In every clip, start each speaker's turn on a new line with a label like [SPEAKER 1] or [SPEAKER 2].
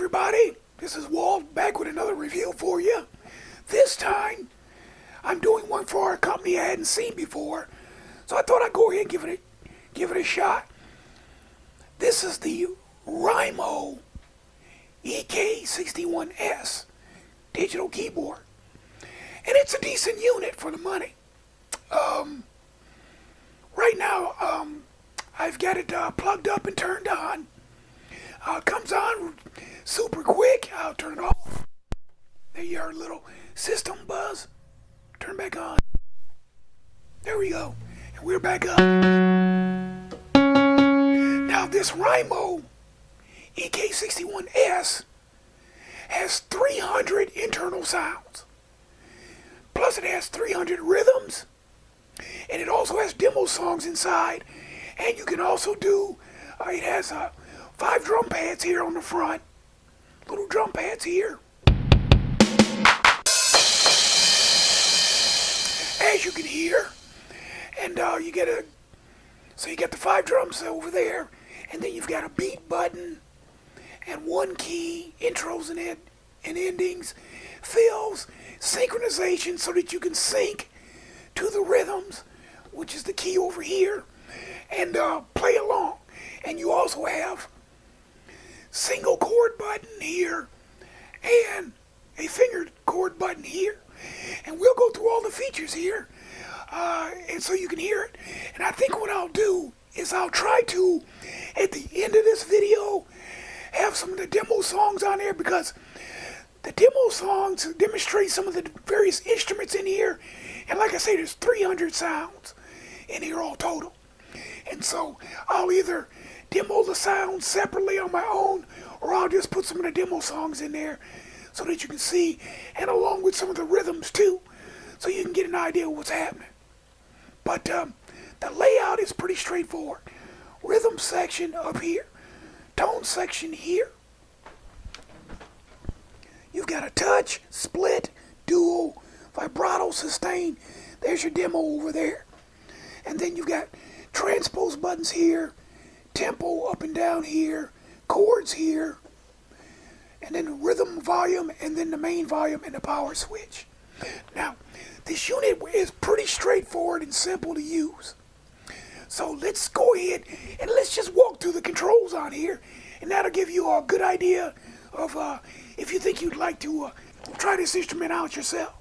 [SPEAKER 1] everybody, this is Walt back with another review for you. This time, I'm doing one for a company I hadn't seen before, so I thought I'd go ahead and give it a shot. This is the Rhymo EK61S digital keyboard, and it's a decent unit for the money. Right now, I've got it plugged up and turned on. Comes on super quick. I'll turn it off. There you are, little system buzz. Turn back on. There we go. And we're back up. Now this Rhymo EK61S has 300 internal sounds. Plus it has 300 rhythms. And it also has demo songs inside. And you can also do, it has 5 drum pads here on the front. Little drum pads here. As you can hear. And you get the 5 drums over there. And then you've got a beat button. And 1 key, intros and endings, fills, synchronization so that you can sync to the rhythms, which is the key over here, and play along. And you also have single chord button here and a fingered chord button here. And we'll go through all the features here, and so you can hear it. And I think what I'll do is I'll try to, at the end of this video, have some of the demo songs on there, because the demo songs demonstrate some of the various instruments in here. And like I say, there's 300 sounds in here all total. And so I'll either demo the sounds separately on my own, or I'll just put some of the demo songs in there so that you can see, and along with some of the rhythms too, so you can get an idea of what's happening. But the layout is pretty straightforward. Rhythm section up here. Tone section here. You've got a touch, split, dual, vibrato, sustain. There's your demo over there. And then you've got transpose buttons here, tempo up and down here, chords here, and then the rhythm volume, and then the main volume and the power switch. Now, this unit is pretty straightforward and simple to use. So let's go ahead and let's just walk through the controls on here, and that'll give you a good idea of if you think you'd like to try this instrument out yourself.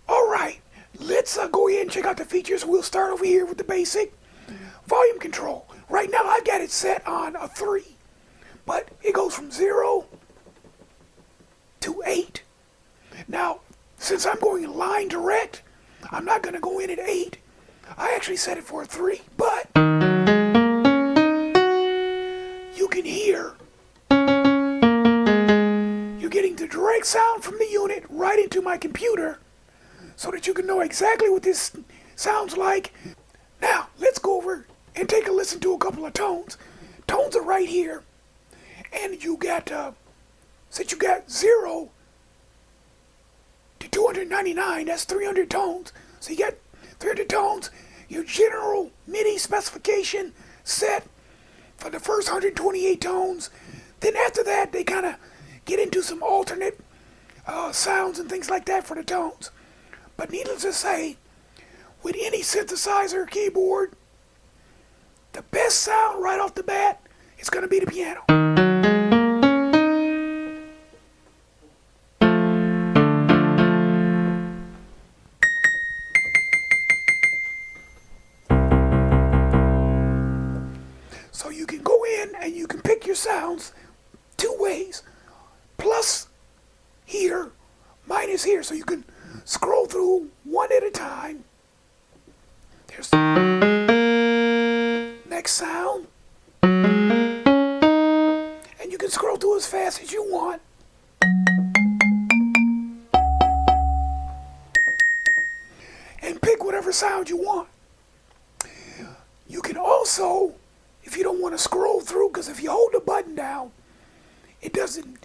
[SPEAKER 1] Alright, let's go ahead and check out the features. We'll start over here with the basic volume control. Right now I've got it set on a 3, but it goes from 0 to 8. Now, since I'm going line direct, I'm not going to go in at 8. I actually set it for a 3, but you can hear you're getting the direct sound from the unit right into my computer so that you can know exactly what this sounds like. Now, let's go over and take a listen to a couple of tones. Tones are right here, and you got, since you got 0 to 299, that's 300 tones. So you got 300 tones, your General Midi specification set for the first 128 tones. Then after that, they kind of get into some alternate sounds and things like that for the tones. But needless to say, with any synthesizer keyboard, the best sound right off the bat is going to be the piano. So you can go in and you can pick your sounds 2 ways. Plus here, minus here. So you can scroll through one at a time. There's next sound. And you can scroll through as fast as you want. And pick whatever sound you want. You can also, if you don't want to scroll through, because if you hold the button down, it doesn't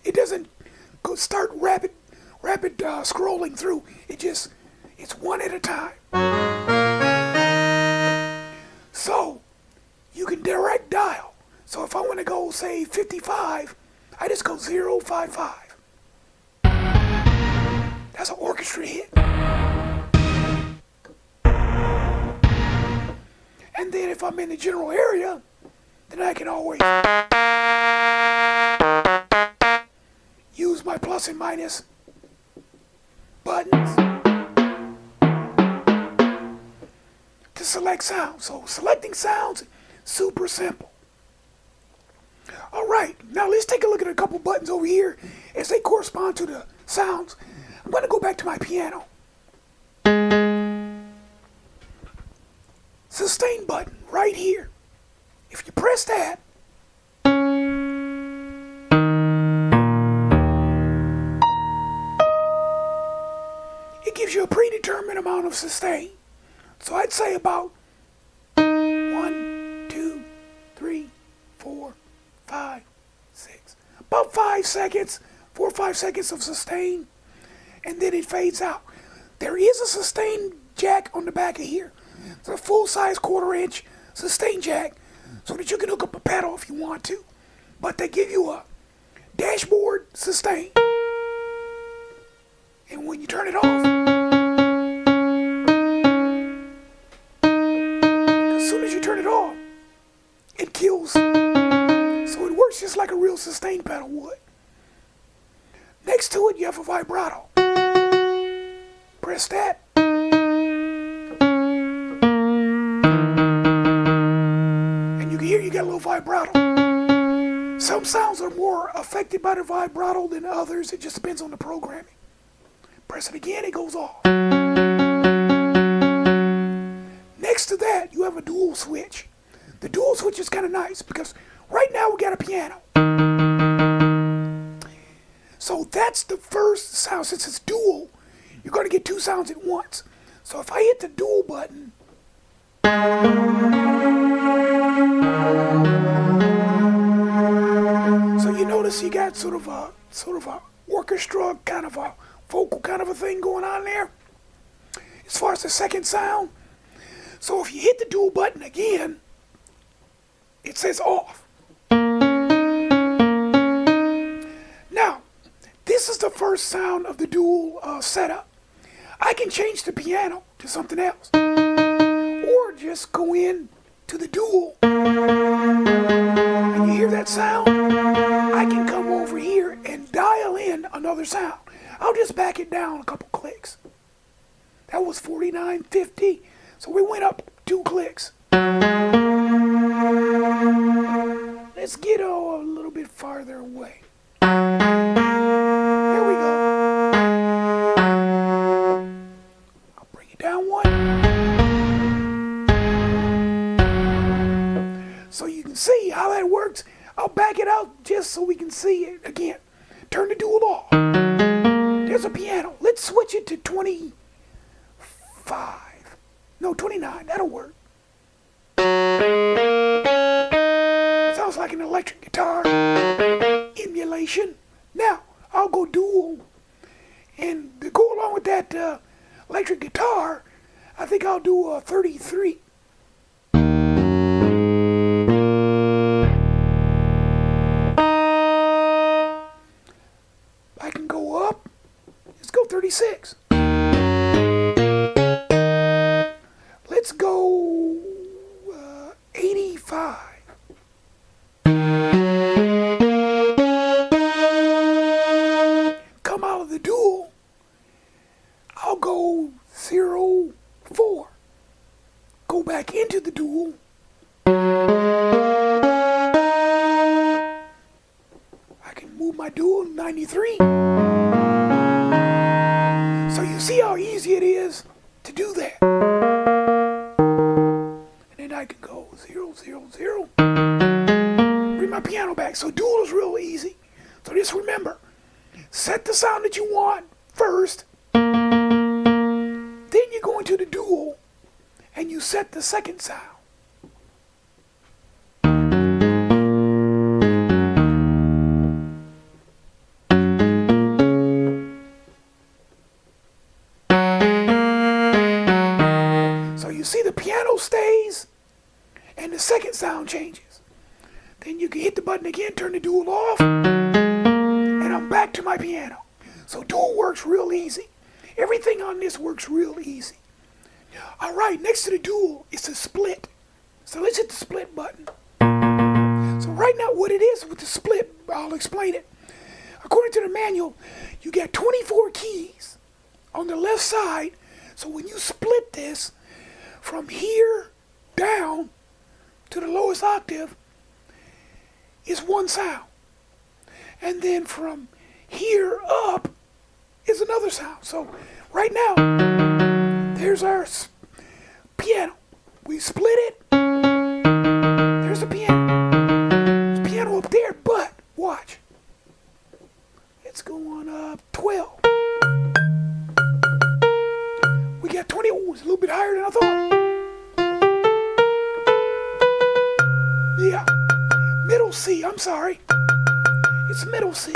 [SPEAKER 1] go start rapid scrolling through. It's one at a time. So you can direct dial. So if I want to go, say 55, I just go 055. That's an orchestra hit. And then if I'm in the general area, then I can always use my plus and minus buttons to select sounds. So selecting sounds, super simple. Alright, now let's take a look at a couple buttons over here as they correspond to the sounds. I'm going to go back to my piano. Sustain button right here. If you press that, it gives you a predetermined amount of sustain. So I'd say about 1, 2, 3, 4, 5, 6. About 5 seconds, 4 or 5 seconds of sustain, and then it fades out. There is a sustain jack on the back of here. It's a full-size 1/4-inch sustain jack so that you can hook up a pedal if you want to. But they give you a dashboard sustain. And when you turn it off, as soon as you turn it off, it kills. So it works just like a real sustain pedal would. Next to it, you have a vibrato. Press that. And you can hear you got a little vibrato. Some sounds are more affected by the vibrato than others. It just depends on the programming. Press it again, it goes off. Next to that, you have a dual switch. The dual switch is kind of nice because right now we got a piano. So that's the first sound. Since it's dual, you're going to get 2 sounds at once. So if I hit the dual button, so you notice you got sort of a orchestra, kind of a vocal kind of a thing going on there as far as the second sound. So if you hit the dual button again, it says off. Now, this is the first sound of the dual setup. I can change the piano to something else, or just go in to the dual, and you hear that sound, I can come over here and dial in another sound. I'll just back it down a couple clicks. That was 49.50, so we went up 2 clicks. Let's get a little bit farther away. There we go. I'll bring it down 1. So you can see how that works. I'll back it out just so we can see it again. Turn the dual off. There's a piano. Let's switch it to 25. No, 29. That'll work. Sounds like an electric guitar emulation. Now, I'll go dual. And to go along with that electric guitar, I think I'll do a 33. I can go up. Let's go 36. Let's go 85. Come out of the dual. I'll go 0.4. Go back into the dual. I can move my dual 93. So you see how easy it is to do that. And then I can go 0.0.0. Bring my piano back. So dual is real easy. So just remember, set the sound that you want first. Then you go into the dual and you set the second sound. So you see the piano stays and the second sound changes. Then you can hit the button again, turn the dual off. And I'm back to my piano. So dual works real easy. Everything on this works real easy. All right, next to the dual is the split. So let's hit the split button. So right now what it is with the split, I'll explain it. According to the manual, you got 24 keys on the left side. So when you split this from here down to the lowest octave, is one sound. And then from here up is another sound. So right now, there's our piano. We split it. There's the piano. There's piano up there, but watch. It's going up 12. We got 20. Oh, it's a little bit higher than I thought. Yeah. Middle C, I'm sorry. It's middle C.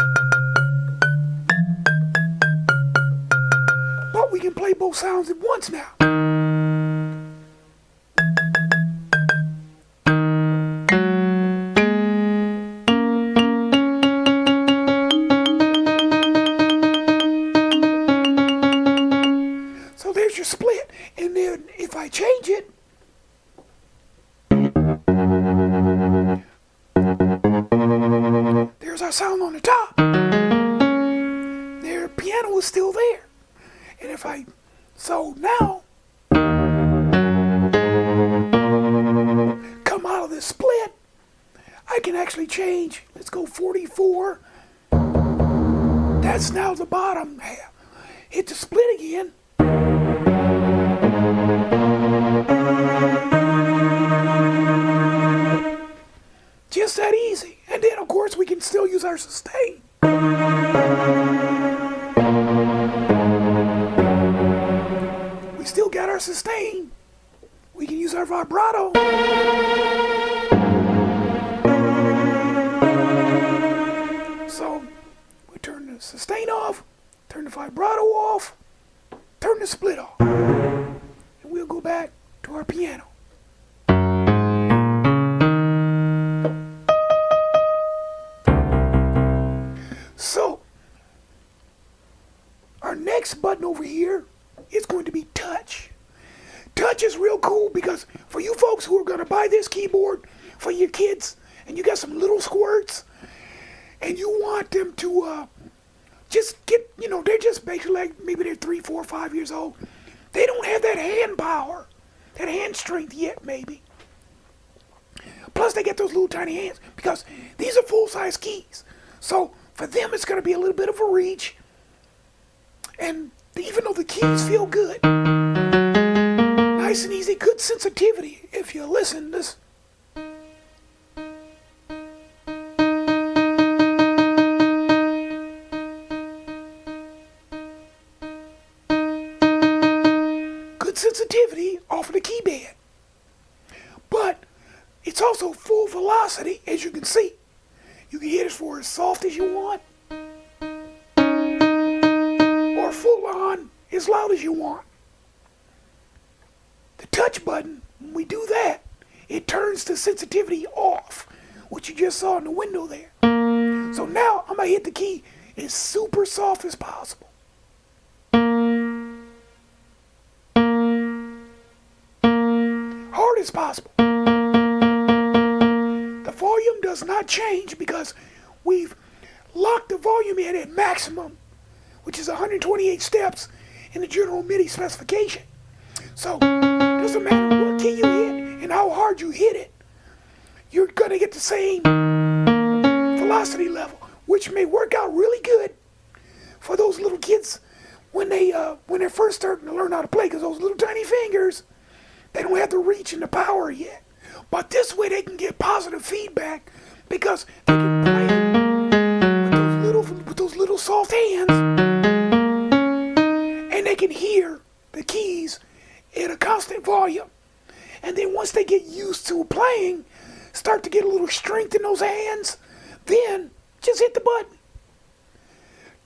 [SPEAKER 1] But we can play both sounds at once now. So there's your split. And then if I change it, there's our sound on the top. Their piano is still there. And if I, so now, come out of this split, I can actually change. Let's go 44. That's now the bottom half. Hit the split again. Just that easy. And then, of course, we can still use our sustain. We still got our sustain. We can use our vibrato. So, we turn the sustain off, turn the vibrato off, turn the split off. And we'll go back to our piano. So, our next button over here is going to be touch. Touch is real cool because for you folks who are going to buy this keyboard for your kids and you got some little squirts and you want them to just get, they're just basically like maybe they're 3, 4, 5 years old. They don't have that hand power, that hand strength yet maybe. Plus they get those little tiny hands because these are full-size keys. So for them it's going to be a little bit of a reach. And even though the keys feel good, nice and easy, good sensitivity if you listen to this. Good sensitivity off of the key bed. But it's also full velocity, as you can see. You can hit it for as soft as you want, or full on as loud as you want. The touch button, when we do that, it turns the sensitivity off, which you just saw in the window there. So now I'm going to hit the key as super soft as possible. Hard as possible. The volume does not change because we've locked the volume in at maximum, which is 128 steps in the General Midi specification. So, doesn't matter what key you hit and how hard you hit it, you're going to get the same velocity level, which may work out really good for those little kids when they're first starting to learn how to play, because those little tiny fingers, they don't have the reach and the power yet. But this way they can get positive feedback because they can play with those little soft hands, and they can hear the keys at a constant volume. And then once they get used to playing, start to get a little strength in those hands, then just hit the button.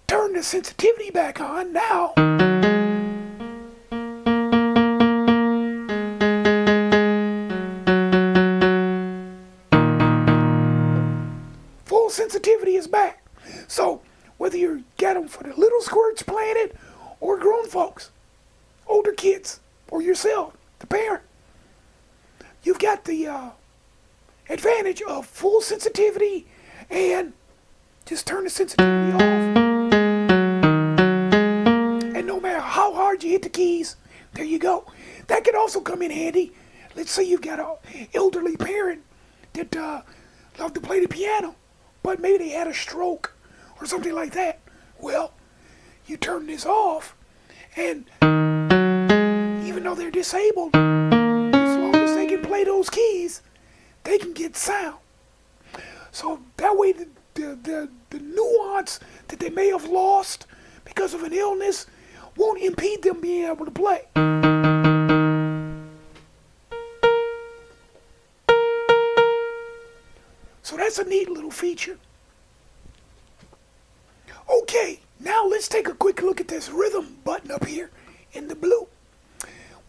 [SPEAKER 1] Turn the sensitivity back on now. Full sensitivity is back. So whether you got them for the little squirts playing it or grown folks, older kids, or yourself, the parent. You've got the advantage of full sensitivity and just turn the sensitivity off. And no matter how hard you hit the keys, there you go. That could also come in handy. Let's say you've got an elderly parent that love to play the piano, but maybe they had a stroke or something like that. Well, you turn this off, and even though they're disabled, as long as they can play those keys, they can get sound. So that way the nuance that they may have lost because of an illness won't impede them being able to play. So that's a neat little feature. Okay, now let's take a quick look at this rhythm button up here in the blue.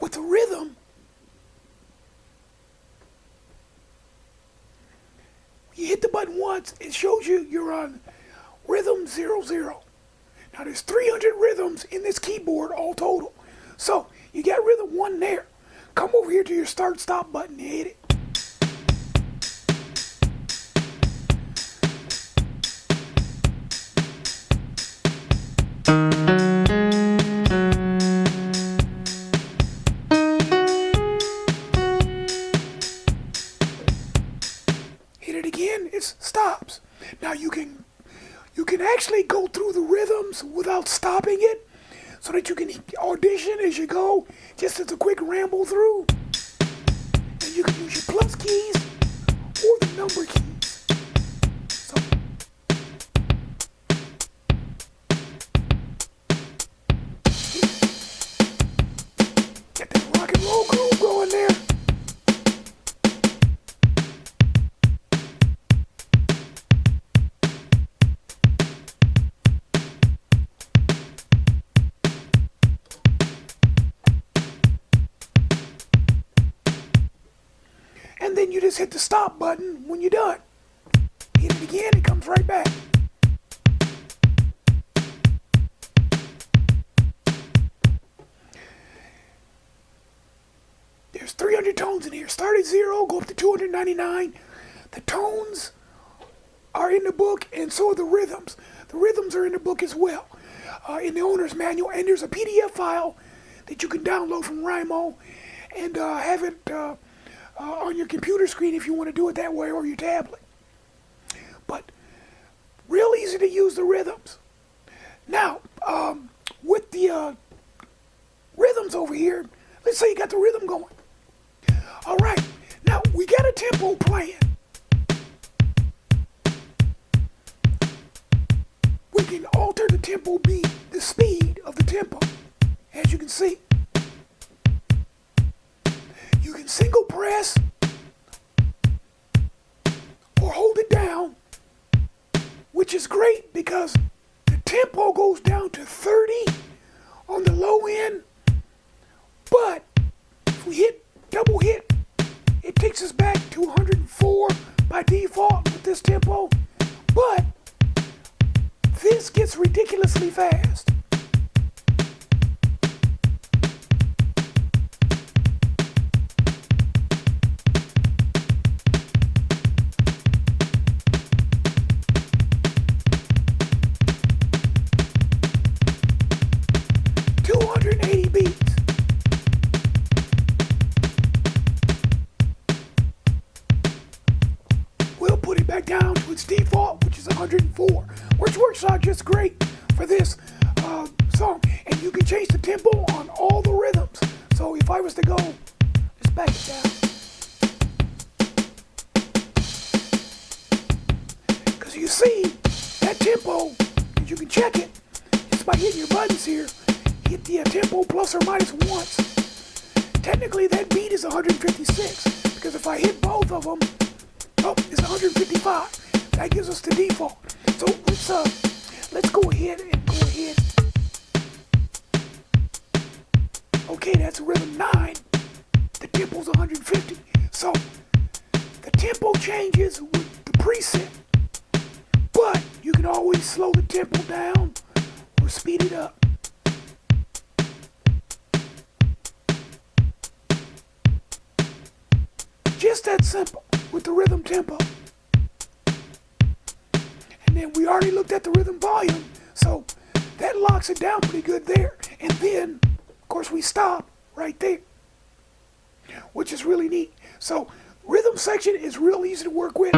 [SPEAKER 1] With the rhythm, you hit the button once, it shows you you're on rhythm 00. Now there's 300 rhythms in this keyboard all total. So you got rhythm 1 there. Come over here to your start stop button and hit it. Hit it again, it stops. Now you can actually go through the rhythms without stopping it, so that you can audition as you go, just as a quick ramble through. And you can use your plus keys or the number keys. So get that rock and roll groove going there. And then you just hit the stop button when you're done. Hit it again, it comes right back. There's 300 tones in here. Start at 0, go up to 299. The tones are in the book, and so are the rhythms. The rhythms are in the book as well, in the owner's manual. And there's a PDF file that you can download from Rhymo and have it on your computer screen if you want to do it that way, or your tablet. But real easy to use the rhythms. Now, with the rhythms over here, let's say you got the rhythm going. All right, now we got a tempo playing. We can alter the tempo beat, the speed of the tempo, as you can see. You can single press or hold it down, which is great because the tempo goes down to 30 on the low end, but if we hit double hit, it takes us back to 104 by default with this tempo, but this gets ridiculously fast. Down to its default, which is 104, which works out just great for this song. And you can change the tempo on all the rhythms. So if I was to go, just back it down. Because you see, that tempo, you can check it just by hitting your buttons here. Hit the tempo plus or minus once. Technically that beat is 156, because if I hit both of them, oh, it's 155. That gives us the default. So let's go ahead and go ahead. Okay, that's rhythm 9. The tempo's 150. So the tempo changes with the preset, but you can always we slow the tempo down or speed it up. Just that simple with the rhythm tempo. And then we already looked at the rhythm volume, so that locks it down pretty good there. And then, of course, we stop right there, which is really neat. So rhythm section is real easy to work with.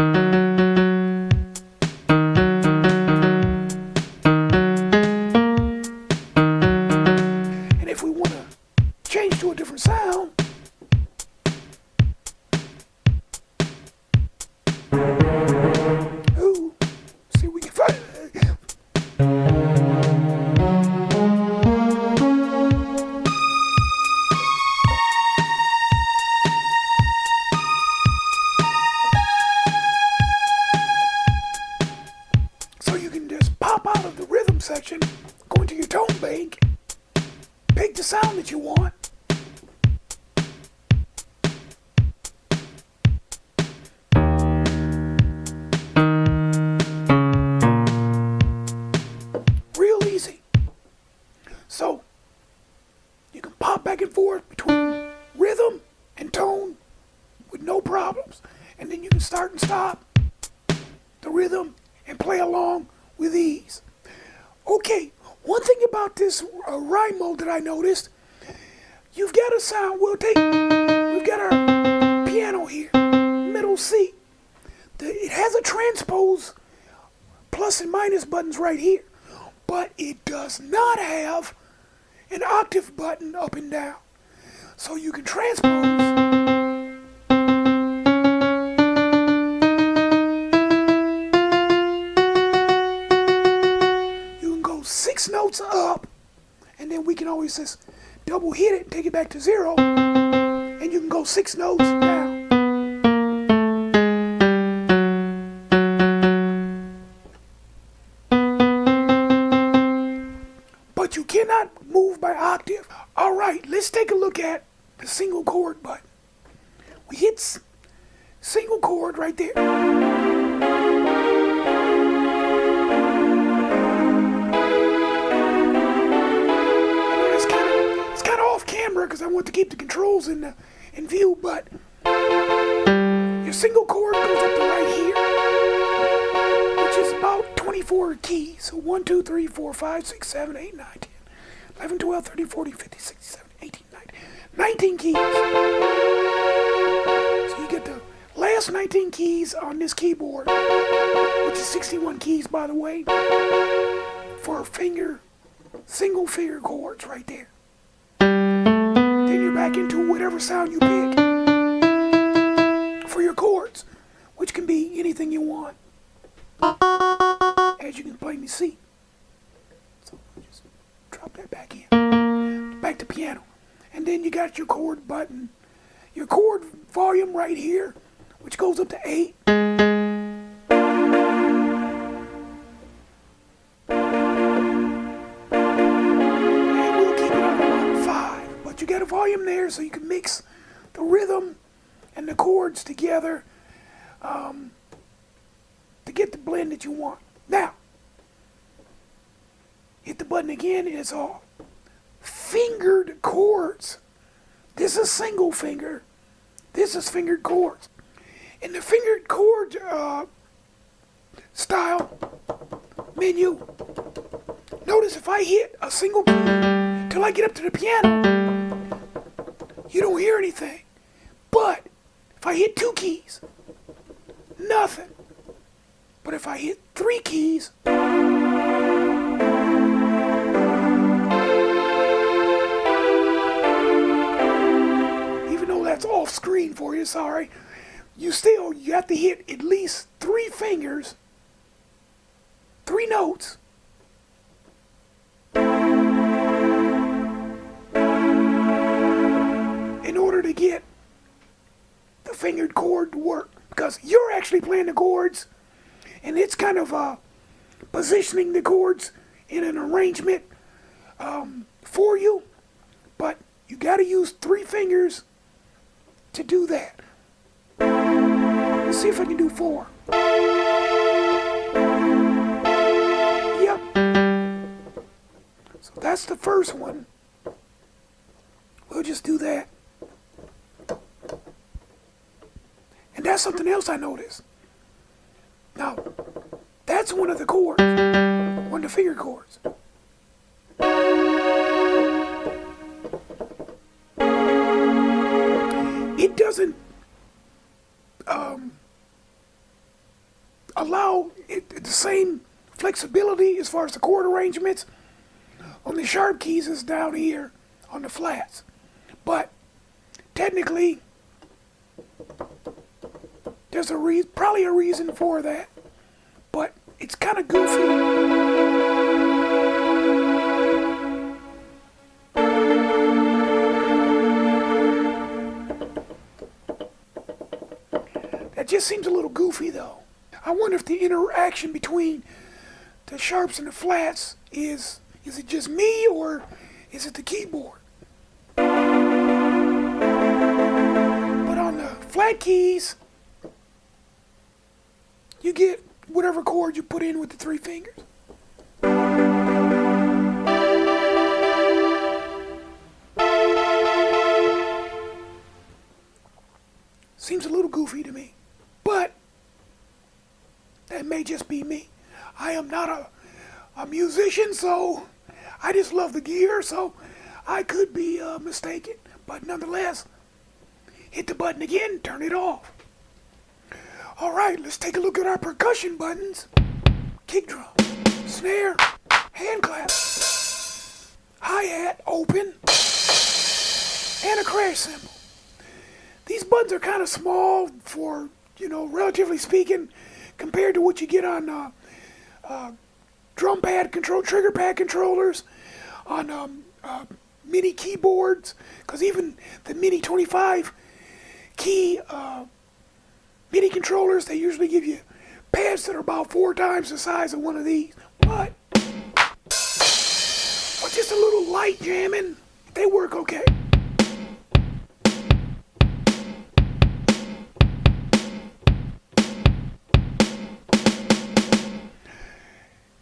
[SPEAKER 1] And if we want to change to a different sound, see we can find it. So you can just pop out of the rhythm section, go into your tone bank, pick the sound that you want, real easy. So you can pop back and forth between rhythm and tone with no problems. And then you can start and stop the rhythm and play along with ease. Okay, one thing about this Rhymo that I noticed, you've got a sound, we've got our piano here, middle C. It has a transpose plus and minus buttons right here, but it does not have an octave button up and down. So you can transpose. Six notes up, and then we can always just double hit it and take it back to 0, and you can go 6 notes down. But you cannot move by octave. Alright, let's take a look at the single chord button. We hit single chord right there. Because I want to keep the controls in view, but your single chord goes up to right here, which is about 24 keys. So 1, 2, 3, 4, 5, 6, 7, 8, 9, 10, 11, 12, 13, 14, 15, 16, 17, 18, 19 keys. So you get the last 19 keys on this keyboard, which is 61 keys, by the way, for single finger chords right there. Then you're back into whatever sound you pick for your chords, which can be anything you want, as you can plainly see. So just drop that back in, back to piano. And then you got your chord button, your chord volume right here, which goes up to 8. You got a volume there so you can mix the rhythm and the chords together to get the blend that you want. Now, hit the button again and it's all fingered chords. This is single finger. This is fingered chords. In the fingered chord style menu, notice if I hit a single key till I get up to the piano, you don't hear anything. But if I hit 2 keys, nothing. But if I hit 3 keys, even though that's off screen for you, sorry, you have to hit at least 3 fingers, 3 notes, in order to get the fingered chord to work, because you're actually playing the chords and it's kind of positioning the chords in an arrangement for you, but you got to use 3 fingers to do that. Let's see if I can do 4. the first one. We'll just do that. And that's something else I noticed. Now, that's one of the chords, one of the finger chords. It doesn't allow the same flexibility as far as the chord arrangements on the sharp keys as down here on the flats. But technically, there's probably a reason for that, but it's kind of goofy. That just seems a little goofy though. I wonder if the interaction between the sharps and the flats is it just me or is it the keyboard? But on the flat keys, you get whatever chord you put in with the three fingers. Seems a little goofy to me, but that may just be me. I am not a musician, so I just love the gear, so I could be mistaken. But nonetheless, hit the button again, turn it off. Alright, let's take a look at our percussion buttons. Kick drum, snare, hand clap, hi-hat, open, and a crash cymbal. These buttons are kind of small for, relatively speaking, compared to what you get on drum pad control, trigger pad controllers, on MIDI keyboards, because even the MIDI 25 key MIDI controllers, they usually give you pads that are about 4 times the size of one of these. But for just a little light jamming, they work okay.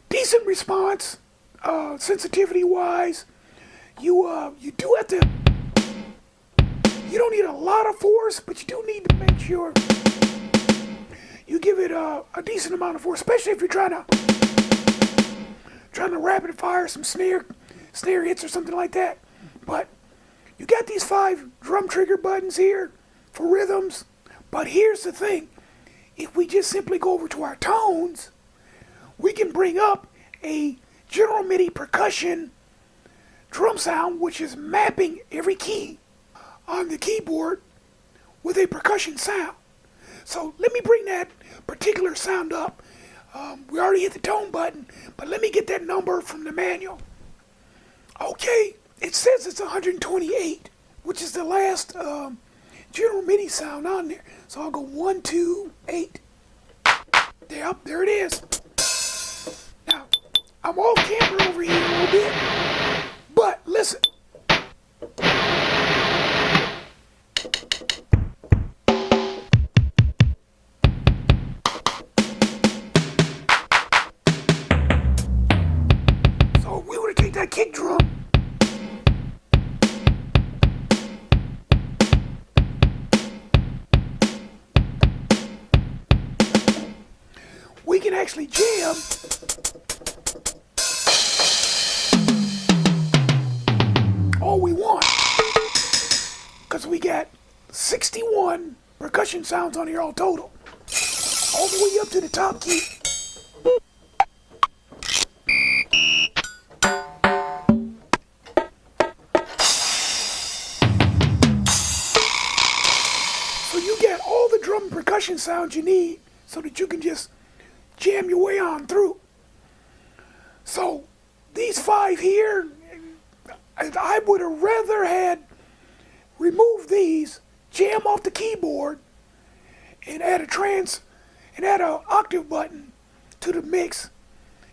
[SPEAKER 1] Decent response, sensitivity wise. You do have to. You don't need a lot of force, but you do need to make sure you give it a decent amount of force, especially if you're trying to rapid fire some snare hits or something like that. But you got these 5 drum trigger buttons here for rhythms. But here's the thing: if we just simply go over to our tones, we can bring up a General Midi percussion drum sound, which is mapping every key on the keyboard with a percussion sound. So let me bring that particular sound up. We already hit the tone button, but let me get that number from the manual. Okay, it says it's 128, which is the last General Midi sound on there. So I'll go 1, 2, 8. Yep, there it is. Now, I'm off camera over here a little bit, but listen. So if we were to take that kick drum, we can actually jam all we want, because we got 61 percussion sounds on here all total, all the way up to the top key. So you get all the drum and percussion sounds you need so that you can just jam your way on through. So these 5 here, I would have rather had removed these, jam off the keyboard, and add an octave button to the mix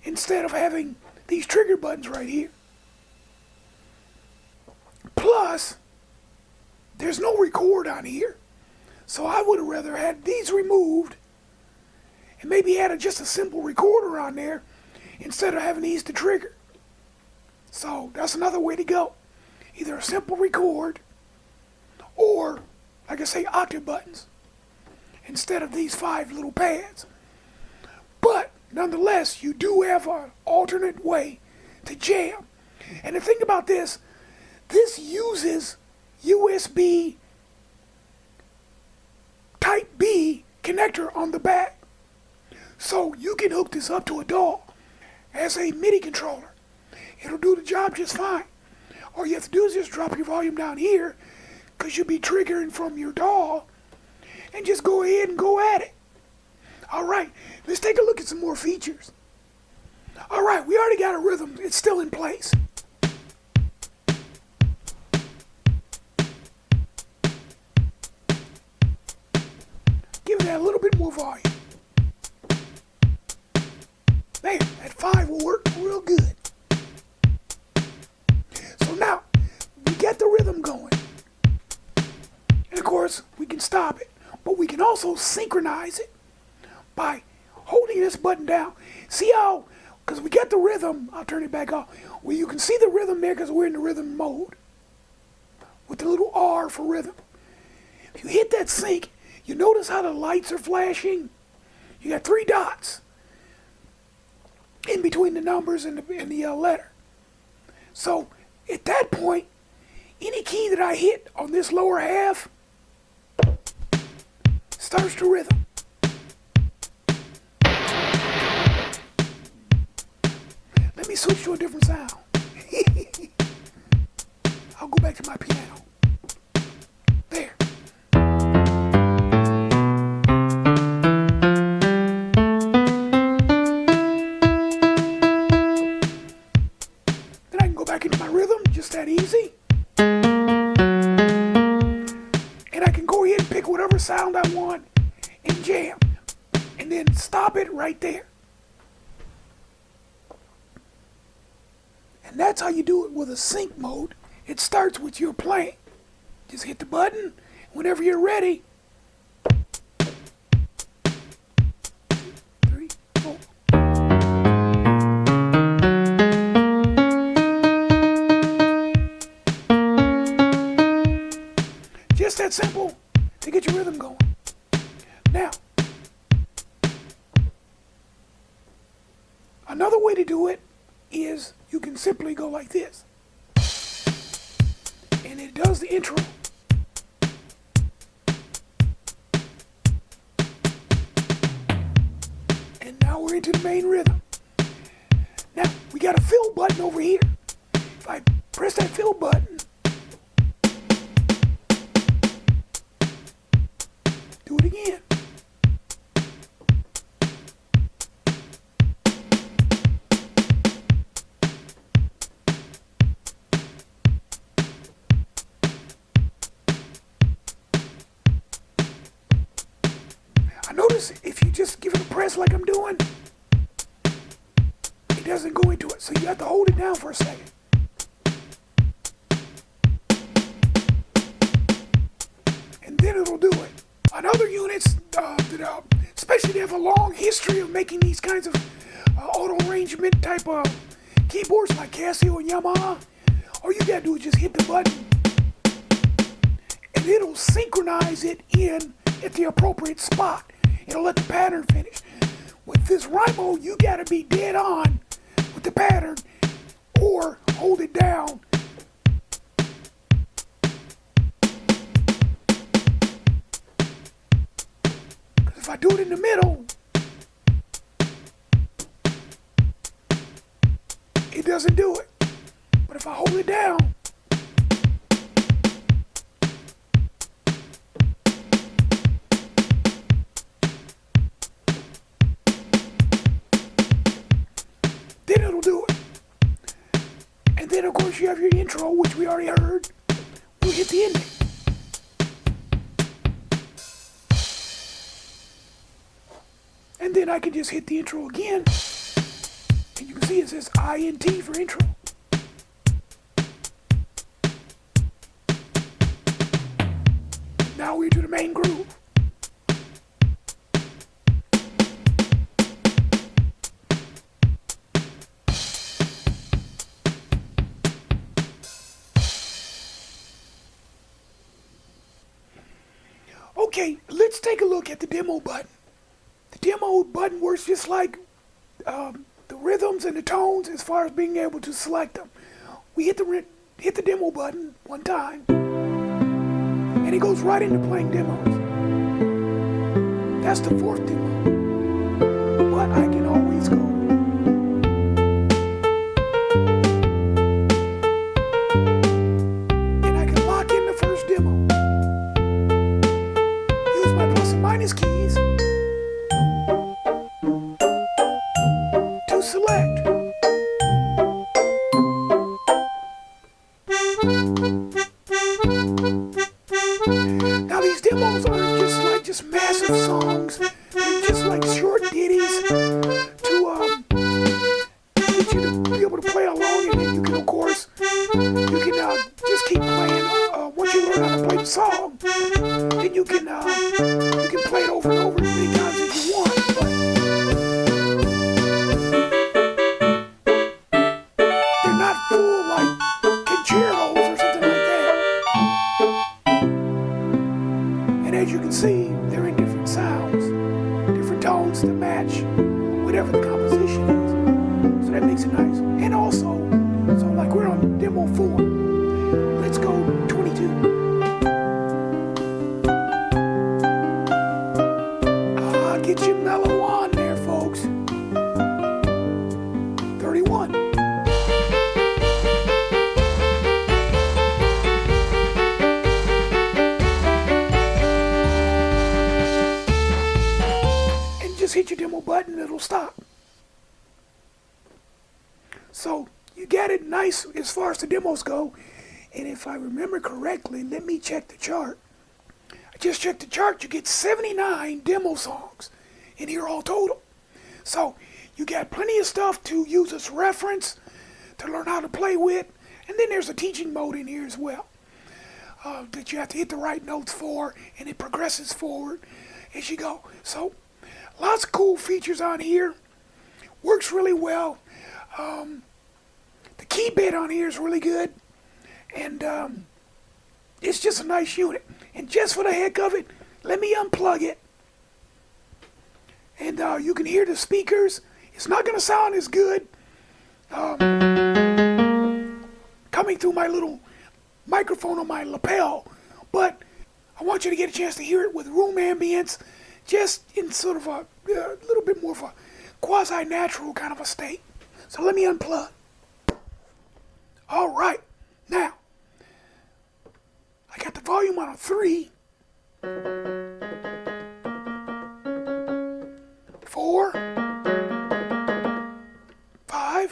[SPEAKER 1] instead of having these trigger buttons right here. Plus, there's no record on here, so I would have rather had these removed and maybe added just a simple recorder on there instead of having these to trigger. So that's another way to go. Either a simple record or, like I say, octave buttons instead of these 5 little pads. But nonetheless, you do have an alternate way to jam. And the thing about this uses USB Type B connector on the back. So you can hook this up to a DAW as a MIDI controller. It'll do the job just fine. All you have to do is just drop your volume down here, because you'll be triggering from your DAW, and just go ahead and go at it. Alright, let's take a look at some more features. Alright, we already got a rhythm. It's still in place. Give that a little bit more volume. There, that 5 will work real good. So now, we get the rhythm going. And of course, we can stop it. But we can also synchronize it by holding this button down. See how, because we get the rhythm, I'll turn it back off. Well, you can see the rhythm there because we're in the rhythm mode. With the little R for rhythm. If you hit that sync, you notice how the lights are flashing? You got 3 dots in between the numbers and the letter. So, at that point, any key that I hit on this lower half starts to rhythm. Let me switch to a different sound. I'll go back to my piano. There. Then I can go back into my rhythm, just that easy. And I can go ahead and pick whatever sound I want and jam. And then stop it right there. And that's how you do it with a sync mode. It starts with your playing. Just hit the button. Whenever you're ready. 3, 4. Just that simple to get your rhythm going. Now, another way to do it is you can simply go like this. And it does the intro. And now we're into the main rhythm. Now, we got a fill button over here. If I press that fill button, do it again. Notice if you just give it a press like I'm doing, it doesn't go into it. So you have to hold it down for a second. And then it'll do it. On other units, especially they have a long history of making these kinds of auto arrangement type of keyboards like Casio and Yamaha, all you gotta do is just hit the button and it'll synchronize it in at the appropriate spot. It'll let the pattern finish. With this Rhymo, you gotta be dead on with the pattern or hold it down. Because if I do it in the middle, it doesn't do it. But if I hold it down, then it'll do it. And then of course you have your intro, which we already heard. We'll hit the ending. And then I can just hit the intro again. And you can see it says INT for intro. Now we're to the main groove. Okay, let's take a look at the demo button. The demo button works just like the rhythms and the tones as far as being able to select them. We hit the demo button one time, and it goes right into playing demos. That's the 4th demo, but I can always go and I can lock in the first demo. Use my plus and minus keys to select. Now these demos aren't just massive songs. They're just like short ditties to get you to be able to play along, and then you can, of course, just keep playing. Once you learn how to play the song, then you can play it over and over as many times as you want. But they're not full like concertos or something like that. And as you can see, they're in different sounds, different tones to match whatever the composition is. So that makes it nice. And also, so like we're on demo 4. Let's go 22. Get your mellow on there, folks. 31. And just hit your demo button, it'll stop. So you got it nice as far as the demos go. And if I remember correctly, let me check the chart. I just checked the chart. You get 79 demo songs in here all total. So you got plenty of stuff to use as reference to learn how to play with. And then there's a teaching mode in here as well that you have to hit the right notes for, and it progresses forward as you go. So lots of cool features on here. Works really well. The key bit on here is really good. And it's just a nice unit. And just for the heck of it, let me unplug it. And you can hear the speakers. It's not going to sound as good coming through my little microphone on my lapel. But I want you to get a chance to hear it with room ambience, just in sort of a little bit more of a quasi-natural kind of a state. So let me unplug. All right. Now, I got the volume on a 3. 4, 5,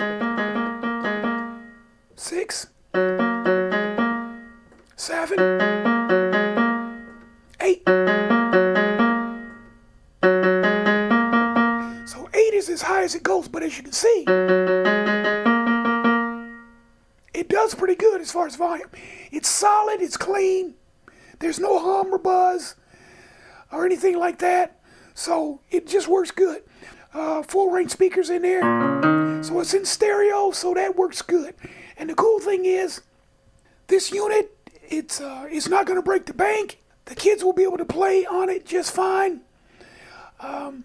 [SPEAKER 1] 6, 7, 8. So 8 is as high as it goes, but as you can see, it does pretty good as far as volume. It's solid, it's clean, there's no hum or buzz or anything like that. So it just works good. Full range speakers in there. So it's in stereo, so that works good. And the cool thing is, this unit, it's not going to break the bank. The kids will be able to play on it just fine. And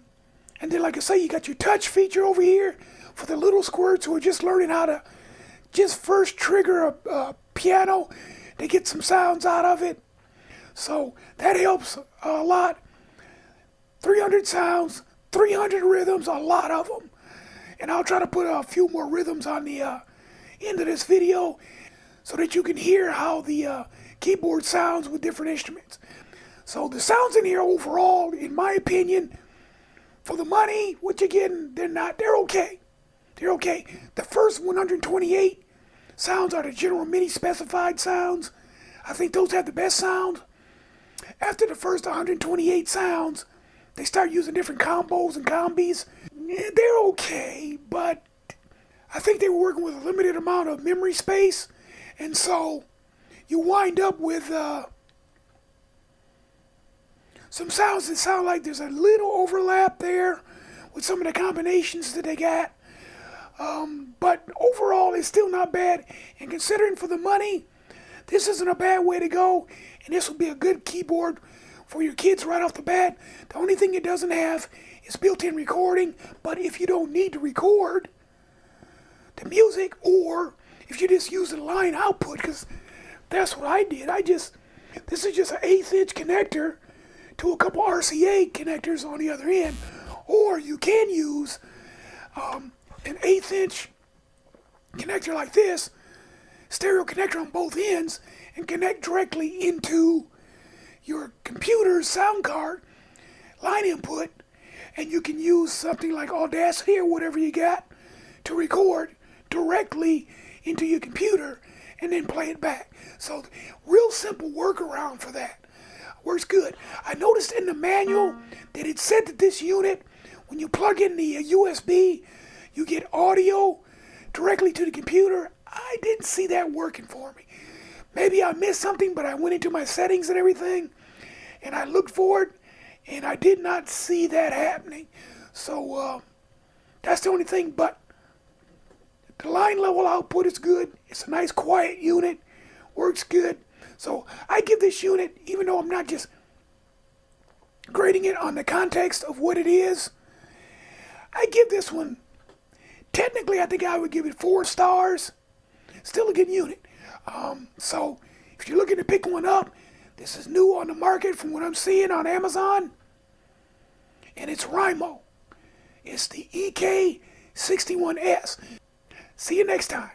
[SPEAKER 1] then, like I say, you got your touch feature over here for the little squirts who are just learning how to just first trigger a piano to get some sounds out of it. So that helps a lot. 300 sounds, 300 rhythms, a lot of them. And I'll try to put a few more rhythms on the end of this video so that you can hear how the keyboard sounds with different instruments. So the sounds in here overall, in my opinion, for the money, what you're getting, they're okay. They're okay. The first 128 sounds are the General Midi specified sounds. I think those have the best sound. After the first 128 sounds, they start using different combos and combis. They're okay, but I think they were working with a limited amount of memory space, and so you wind up with some sounds that sound like there's a little overlap there with some of the combinations that they got. But overall, it's still not bad, and considering for the money, this isn't a bad way to go, and this will be a good keyboard for your kids right off the bat. The only thing it doesn't have is built-in recording, but if you don't need to record the music, or if you just use the line output, because that's what I did. This is just an 1/8 inch connector to a couple RCA connectors on the other end, or you can use an 1/8 inch connector like this, stereo connector on both ends, and connect directly into your computer's sound card line input, and you can use something like Audacity or whatever you got to record directly into your computer and then play it back. So real simple workaround for that. Works good. I noticed in the manual that it said that this unit, when you plug in the USB, you get audio directly to the computer. I didn't see that working for me. Maybe I missed something, but I went into my settings and everything, and I looked for it, and I did not see that happening. So that's the only thing, but the line level output is good. It's a nice quiet unit, works good. So I give this unit, even though I'm not just grading it on the context of what it is, I give this one, technically I think I would give it 4 stars. Still a good unit. So if you're looking to pick one up, this is new on the market from what I'm seeing on Amazon, and it's Rhymo. It's the EK61S. See you next time.